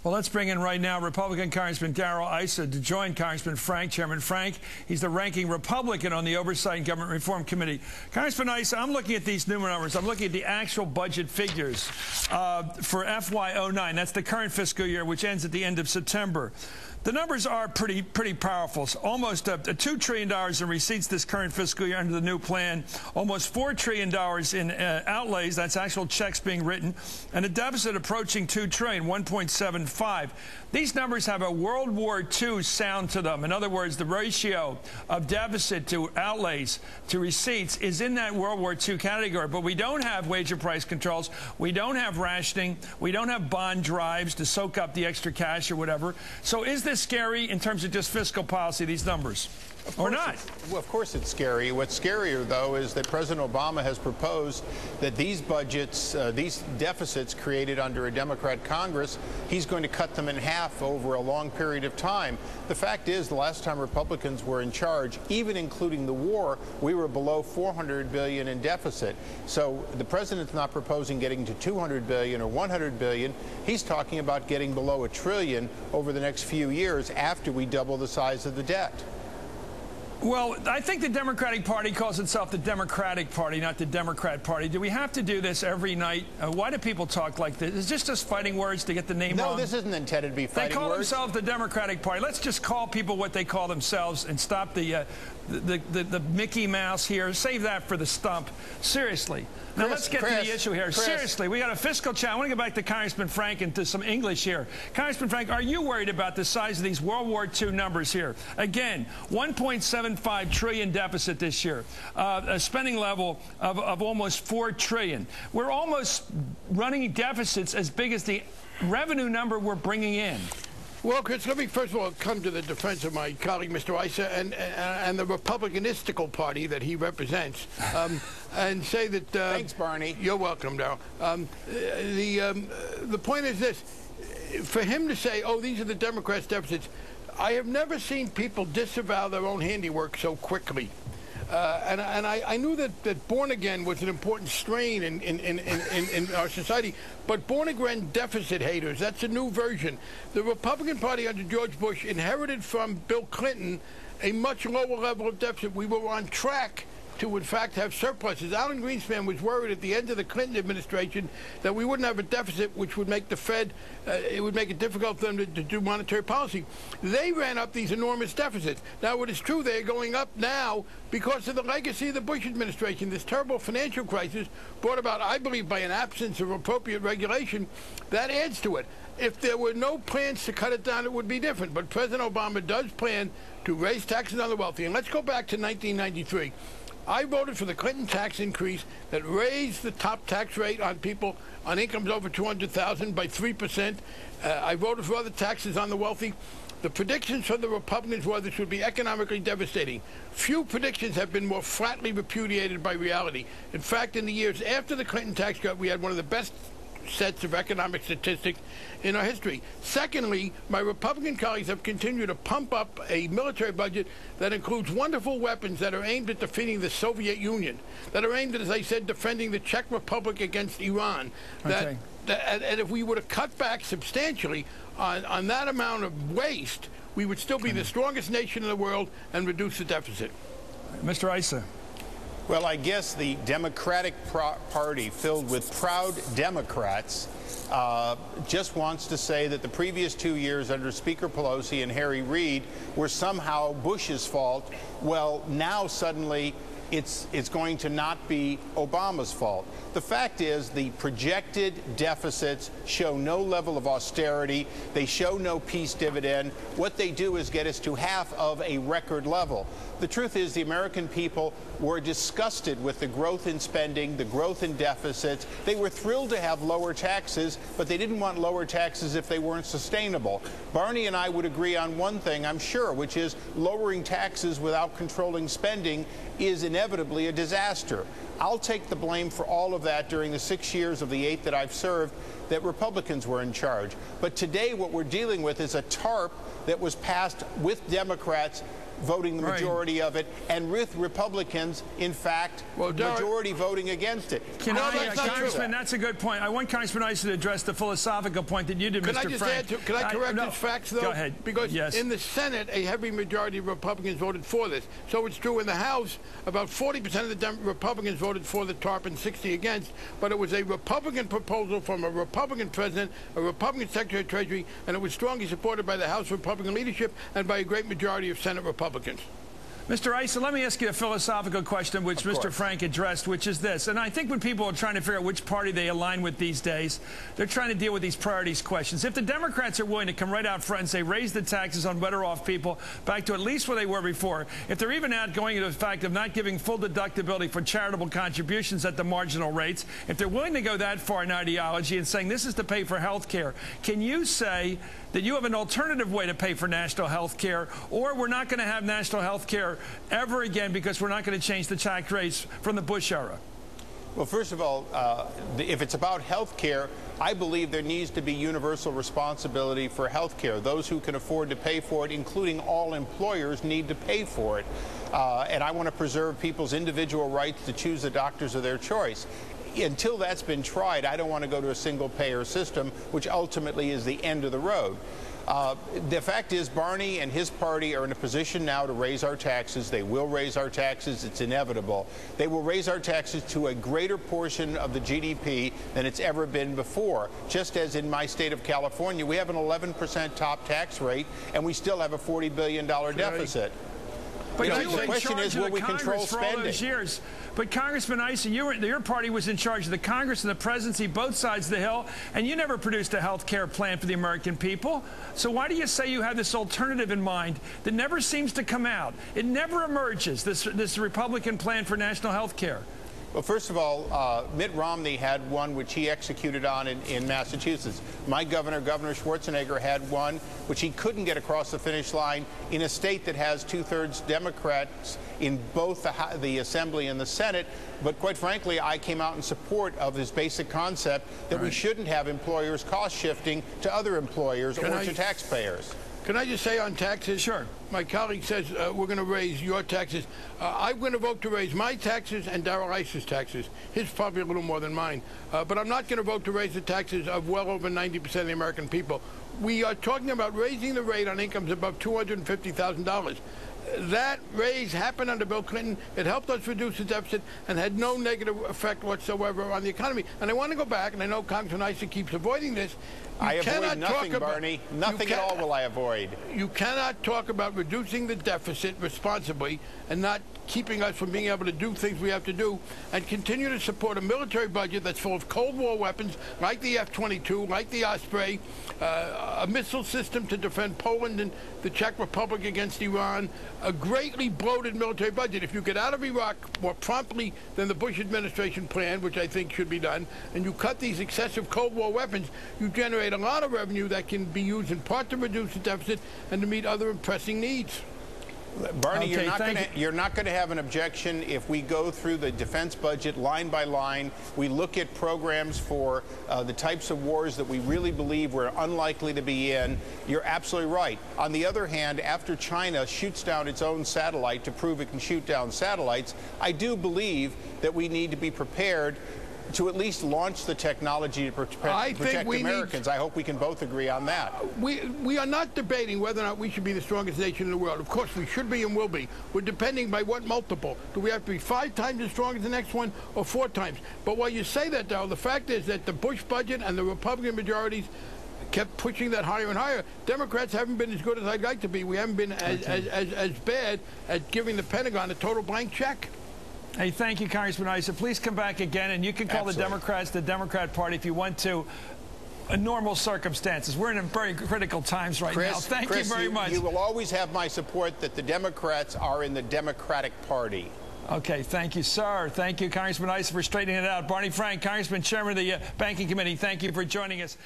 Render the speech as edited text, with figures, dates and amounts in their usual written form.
Well, let's bring in right now Republican Congressman Darrell Issa to join Congressman Frank, Chairman Frank. He's the ranking Republican on the Oversight and Government Reform Committee. Congressman Issa, I'm looking at these new numbers. I'm looking at the actual budget figures for FY09. That's the current fiscal year, which ends at the end of September. The numbers are pretty powerful. Almost $2 trillion in receipts this current fiscal year under the new plan. Almost $4 trillion in outlays. That's actual checks being written. And a deficit approaching $2 trillion, 1.75. These numbers have a World War II sound to them. In other words, the ratio of deficit to outlays to receipts is in that World War II category. But we don't have wage and price controls. We don't have rationing. We don't have bond drives to soak up the extra cash or whatever. So is this scary in terms of just fiscal policy, these numbers? Or not? Well, of course it's scary. What's scarier, though, is that President Obama has proposed that these budgets, these deficits created under a Democrat Congress, he's going to cut them in half over a long period of time. The fact is, the last time Republicans were in charge, even including the war, we were below $400 billion in deficit. So the president's not proposing getting to $200 billion or $100 billion. He's talking about getting below $1 trillion over the next few years after we double the size of the debt. Well, I think the Democratic Party calls itself the Democratic Party, not the Democrat Party. Do we have to do this every night? Why do people talk like this? Is this just fighting words to get the name wrong? No, this isn't intended to be fighting words. They call themselves the Democratic Party. Let's just call people what they call themselves and stop the Mickey Mouse here. Save that for the stump. Seriously. Now let's get to the issue here. Seriously, we got a fiscal challenge. I want to get back to Congressman Frank and to some English here. Congressman Frank, are you worried about the size of these World War II numbers here? Again, 1.75 trillion deficit this year, a spending level of almost $4 trillion. We're almost running deficits as big as the revenue number we're bringing in. Well, Chris, let me first of all come to the defense of my colleague, Mr. Issa, and the Republicanistical party that he represents, and say that... Thanks, Barney. You're welcome, Darrell. The point is this. For him to say, oh, these are the Democrats' deficits, I have never seen people disavow their own handiwork so quickly. And I knew that born again was an important strain in our society, but born again deficit haters, that's a new version. The Republican Party under George Bush inherited from Bill Clinton a much lower level of deficit. We were on track to, in fact, have surpluses. Alan Greenspan was worried at the end of the Clinton administration that we wouldn't have a deficit, which would make the Fed, it would make it difficult for them to do monetary policy. They ran up these enormous deficits. Now, it is true they're going up now because of the legacy of the Bush administration. This terrible financial crisis brought about, I believe, by an absence of appropriate regulation. That adds to it. If there were no plans to cut it down, it would be different. But President Obama does plan to raise taxes on the wealthy. And let's go back to 1993. I voted for the Clinton tax increase that raised the top tax rate on people on incomes over $200,000 by 3%. I voted for other taxes on the wealthy. The predictions from the Republicans were this would be economically devastating. Few predictions have been more flatly repudiated by reality. In fact, in the years after the Clinton tax cut, we had one of the best sets of economic statistics in our history. Secondly, my Republican colleagues have continued to pump up a military budget that includes wonderful weapons that are aimed at defeating the Soviet Union, that are aimed at, as I said, defending the Czech Republic against Iran. Okay. And if we were to cut back substantially on that amount of waste, we would still be the strongest nation in the world and reduce the deficit. Mr. Issa. Well, I guess the Democratic Party, filled with proud Democrats, just wants to say that the previous 2 years under Speaker Pelosi and Harry Reid were somehow Bush's fault. Well, now suddenly it's going to not be Obama's fault. The fact is the projected deficits show no level of austerity. They show no peace dividend. What they do is get us to half of a record level. The truth is the American people were disgusted with the growth in spending, the growth in deficits. They were thrilled to have lower taxes, but they didn't want lower taxes if they weren't sustainable. Barney and I would agree on one thing, I'm sure, which is lowering taxes without controlling spending is inevitably a disaster. I'll take the blame for all of that during the 6 years of the 8 that I've served that Republicans were in charge. But today what we're dealing with is a TARP that was passed with Democrats voting the majority of it, and with Republicans, in fact, majority voting against it. Congressman, that's a good point. I want Congressman Issa to address the philosophical point that you did, Mr. Frank. Can I correct his facts, though? Go ahead. Because in the Senate, a heavy majority of Republicans voted for this. So it's true in the House, about 40% of the Republicans voted for the TARP and 60 against, but it was a Republican proposal from a Republican president, a Republican Secretary of Treasury, and it was strongly supported by the House Republican leadership and by a great majority of Senate Republicans. Mr. Issa, let me ask you a philosophical question, which Mr. Frank addressed, which is this. And I think when people are trying to figure out which party they align with these days, they're trying to deal with these priorities questions. If the Democrats are willing to come right out front and say, raise the taxes on better off people back to at least where they were before, if they're even out going into the fact of not giving full deductibility for charitable contributions at the marginal rates, if they're willing to go that far in ideology and saying this is to pay for health care, can you say that you have an alternative way to pay for national health care, or we're not going to have national health care ever again because we're not going to change the tax rates from the Bush era? Well, first of all, if it's about health care, I believe there needs to be universal responsibility for health care. Those who can afford to pay for it, including all employers, need to pay for it. And I want to preserve people's individual rights to choose the doctors of their choice. Until that's been tried, I don't want to go to a single-payer system, which ultimately is the end of the road. The fact is, Barney and his party are in a position now to raise our taxes. They will raise our taxes. It's inevitable. They will raise our taxes to a greater portion of the GDP than it's ever been before. Just as in my state of California, we have an 11% top tax rate, and we still have a $40 billion deficit. But the question is, will we control spending? For all those years. But Congressman Issa, your party was in charge of the Congress and the presidency, both sides of the Hill, and you never produced a health care plan for the American people. So why do you say you have this alternative in mind that never seems to come out? It never emerges, this Republican plan for national health care. Well, first of all, Mitt Romney had one which he executed on in Massachusetts. My governor, Governor Schwarzenegger, had one which he couldn't get across the finish line in a state that has two-thirds Democrats in both the Assembly and the Senate. But quite frankly, I came out in support of his basic concept that we shouldn't have employers cost shifting to other employers or to taxpayers. Can I just say on taxes? Sure. My colleague says we're going to raise your taxes. I'm going to vote to raise my taxes and Darrell Issa's taxes. His probably a little more than mine. But I'm not going to vote to raise the taxes of well over 90% of the American people. We are talking about raising the rate on incomes above $250,000. That raise happened under Bill Clinton. It helped us reduce the deficit and had no negative effect whatsoever on the economy. And I want to go back, and I know Congressman Issa keeps avoiding this. I avoid nothing, Barney. Nothing at all will I avoid. You cannot talk about reducing the deficit responsibly and not keeping us from being able to do things we have to do and continue to support a military budget that's full of Cold War weapons like the F-22, like the Osprey, a missile system to defend Poland and the Czech Republic against Iran, a greatly bloated military budget. If you get out of Iraq more promptly than the Bush administration planned, which I think should be done, and you cut these excessive Cold War weapons, you generate a lot of revenue that can be used in part to reduce the deficit and to meet other pressing needs. Barney, you're not going to have an objection if we go through the defense budget line by line. We look at programs for the types of wars that we really believe we're unlikely to be in. You're absolutely right. On the other hand, after China shoots down its own satellite to prove it can shoot down satellites, I do believe that we need to be prepared to at least launch the technology to protect Americans. I hope we can both agree on that. We are not debating whether or not we should be the strongest nation in the world. Of course, we should be and will be. We're depending by what multiple. Do we have to be 5 times as strong as the next one or 4 times? But while you say that, Darrell, the fact is that the Bush budget and the Republican majorities kept pushing that higher and higher. Democrats haven't been as good as I'd like to be. We haven't been as bad at giving the Pentagon a total blank check. Hey, thank you, Congressman Issa. Please come back again, and you can call the Democrats the Democrat Party if you want to. In normal circumstances. We're in very critical times right now. Thank you very much. You will always have my support that the Democrats are in the Democratic Party. Okay, thank you, sir. Thank you, Congressman Issa, for straightening it out. Barney Frank, Congressman, Chairman of the Banking Committee, thank you for joining us.